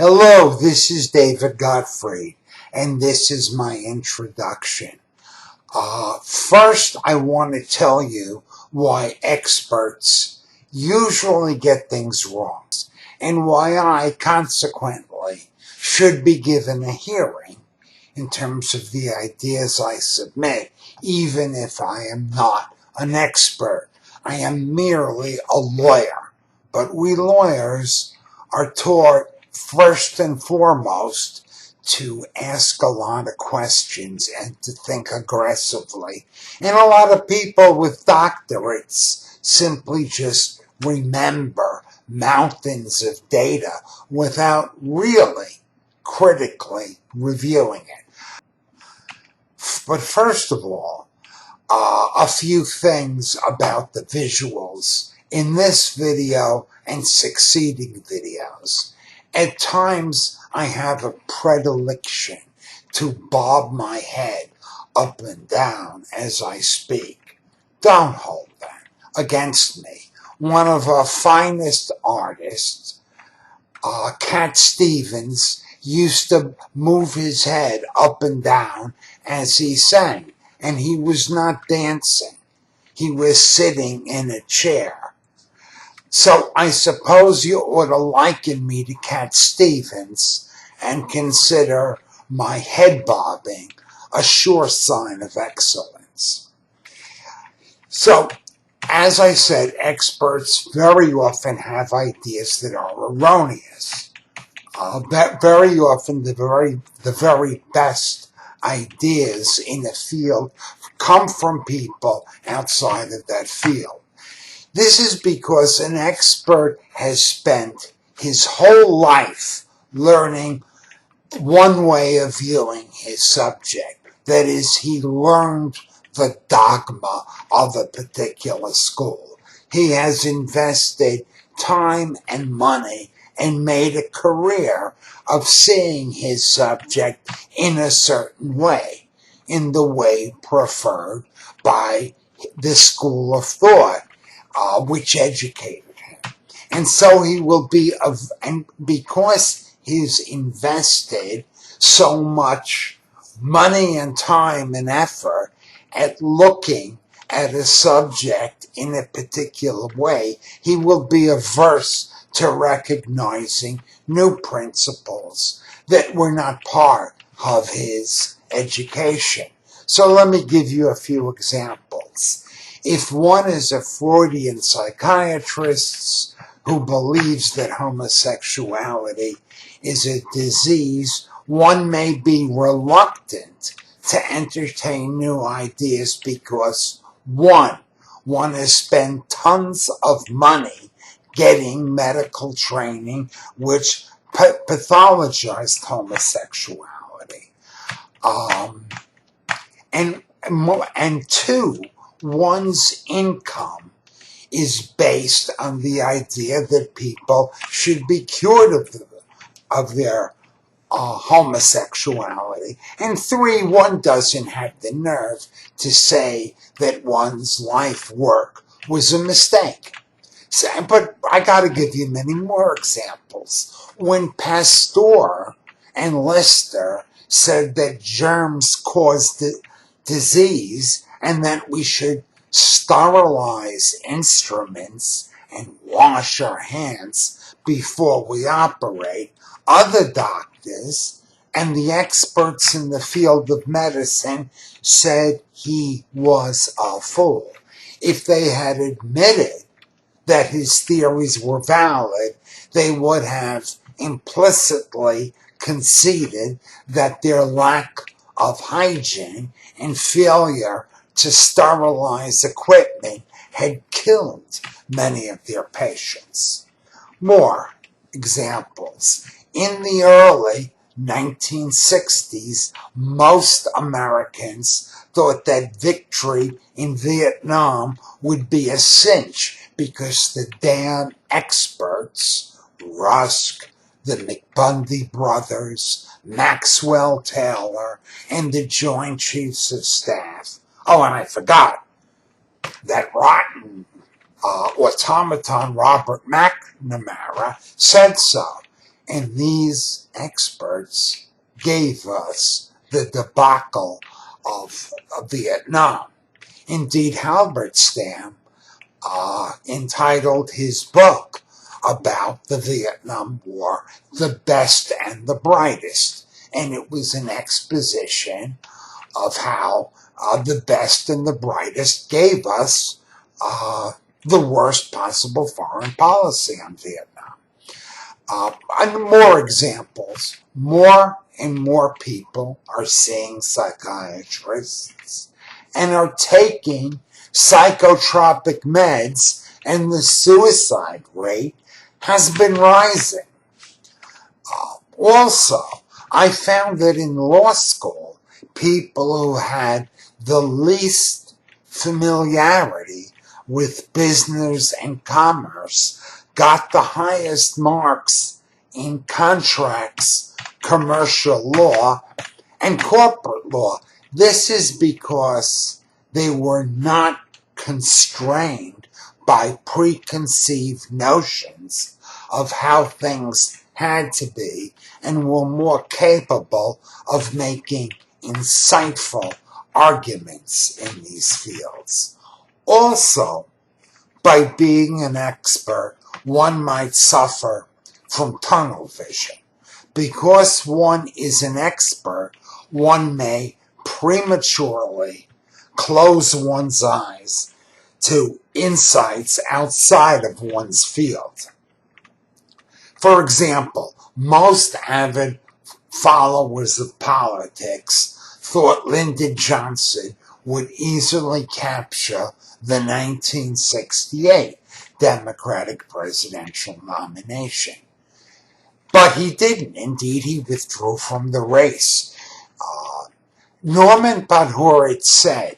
Hello, this is David Gottfried, and this is my introduction. First, I want to tell you why experts usually get things wrong, and why I, consequently, should be given a hearing in terms of the ideas I submit, even if I am not an expert. I am merely a lawyer, but we lawyers are taught first and foremost to ask a lot of questions and to think aggressively. And a lot of people with doctorates simply just remember mountains of data without really critically reviewing it. But first of all, a few things about the visuals in this video and succeeding videos. At times, I have a predilection to bob my head up and down as I speak. Don't hold that against me. One of our finest artists, Cat Stevens, used to move his head up and down as he sang, and he was not dancing. He was sitting in a chair. So I suppose you ought to liken me to Cat Stevens and consider my head bobbing a sure sign of excellence. So, as I said, experts very often have ideas that are erroneous. Very often the very best ideas in a field come from people outside of that field. This is because an expert has spent his whole life learning one way of viewing his subject. That is, he learned the dogma of a particular school. He has invested time and money and made a career of seeing his subject in a certain way, in the way preferred by the school of thought, which educated him. And so he will be, and because he's invested so much money and time and effort at looking at a subject in a particular way, he will be averse to recognizing new principles that were not part of his education. So let me give you a few examples. If one is a Freudian psychiatrist who believes that homosexuality is a disease, one may be reluctant to entertain new ideas because, one has spent tons of money getting medical training which pathologized homosexuality. And two, one's income is based on the idea that people should be cured of their homosexuality. And three, one doesn't have the nerve to say that one's life work was a mistake. But I got to give you many more examples. When Pasteur and Lister said that germs caused disease and that we should sterilize instruments and wash our hands before we operate, other doctors and the experts in the field of medicine said he was a fool. If they had admitted that his theories were valid, they would have implicitly conceded that their lack of hygiene and failure to sterilize equipment had killed many of their patients. More examples. In the early 1960s, most Americans thought that victory in Vietnam would be a cinch because the damn experts, Rusk, the McBundy brothers, Maxwell Taylor, and the Joint Chiefs of Staff. Oh, and I forgot that rotten automaton Robert McNamara said so. And these experts gave us the debacle of Vietnam. Indeed, Halberstam entitled his book about the Vietnam War, The Best and the Brightest. And it was an exposition of how the best and the brightest gave us the worst possible foreign policy on Vietnam. And more examples. More and more people are seeing psychiatrists and are taking psychotropic meds, and the suicide rate has been rising. Also, I found that in law school, people who had the least familiarity with business and commerce got the highest marks in contracts, commercial law, and corporate law. This is because they were not constrained by preconceived notions of how things had to be and were more capable of making insightful arguments in these fields. Also, by being an expert, one might suffer from tunnel vision. Because one is an expert, one may prematurely close one's eyes to insights outside of one's field. For example, most avid followers of politics thought Lyndon Johnson would easily capture the 1968 Democratic presidential nomination. But he didn't. Indeed, he withdrew from the race. Norman Podhoretz said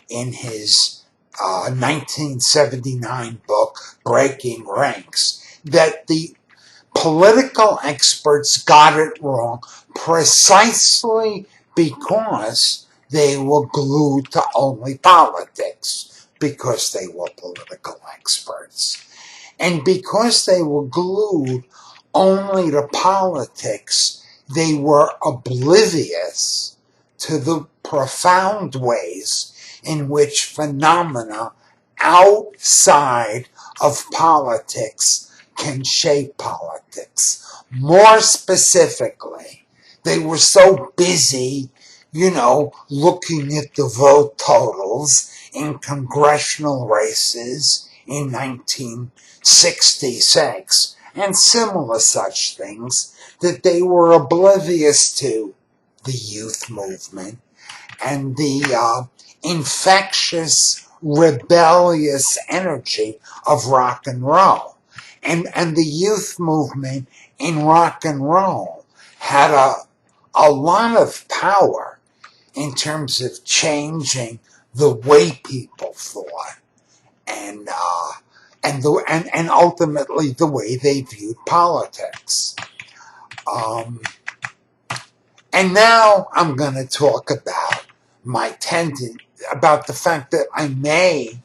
in his 1979 book, Breaking Ranks, that the political experts got it wrong precisely because they were glued to only politics, because they were political experts. And because they were glued only to politics, they were oblivious to the profound ways in which phenomena outside of politics can shape politics. More specifically, they were so busy, looking at the vote totals in congressional races in 1966 and similar such things, that they were oblivious to the youth movement and the infectious, rebellious energy of rock and roll. And the youth movement in rock and roll had a lot of power in terms of changing the way people thought and ultimately the way they viewed politics. And now I'm going to talk about about the fact that I may,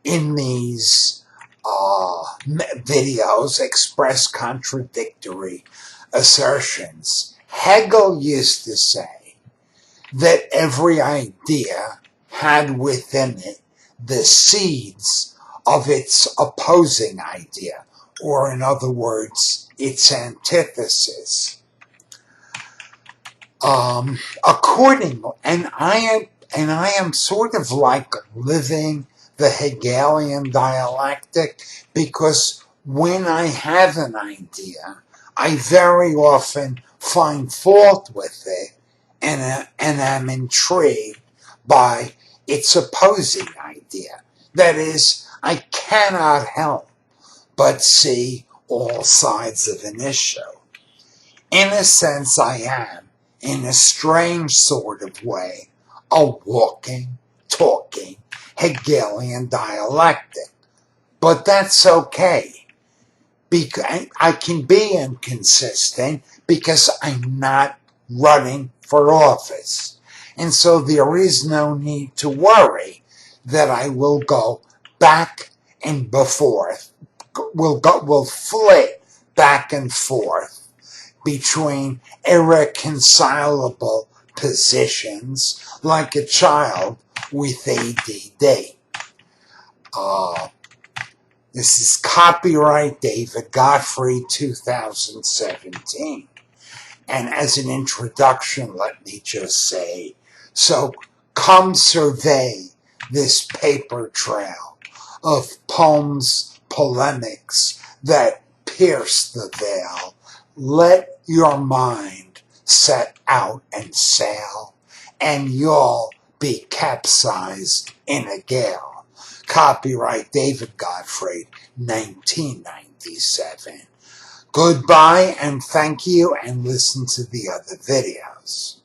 in these videos, express contradictory assertions. Hegel used to say that every idea had within it the seeds of its opposing idea, or in other words, its antithesis. Accordingly, and I am sort of like living the Hegelian dialectic, because when I have an idea, I very often find fault with it and am intrigued by its opposing idea. That is, I cannot help but see all sides of an issue. In a sense, I am, in a strange sort of way, a walking, talking Hegelian dialectic. But that's okay. Because I can be inconsistent because I'm not running for office. And so there is no need to worry that I will go back and forth, will flit back and forth between irreconcilable positions like a child with ADD. This is copyright David Godfrey 2017. And as an introduction, let me just say, so come survey this paper trail of poems, polemics that pierce the veil. Let your mind set out and sail, and you'll be capsized in a gale. Copyright David Godfrey, 1997. Goodbye and thank you, and listen to the other videos.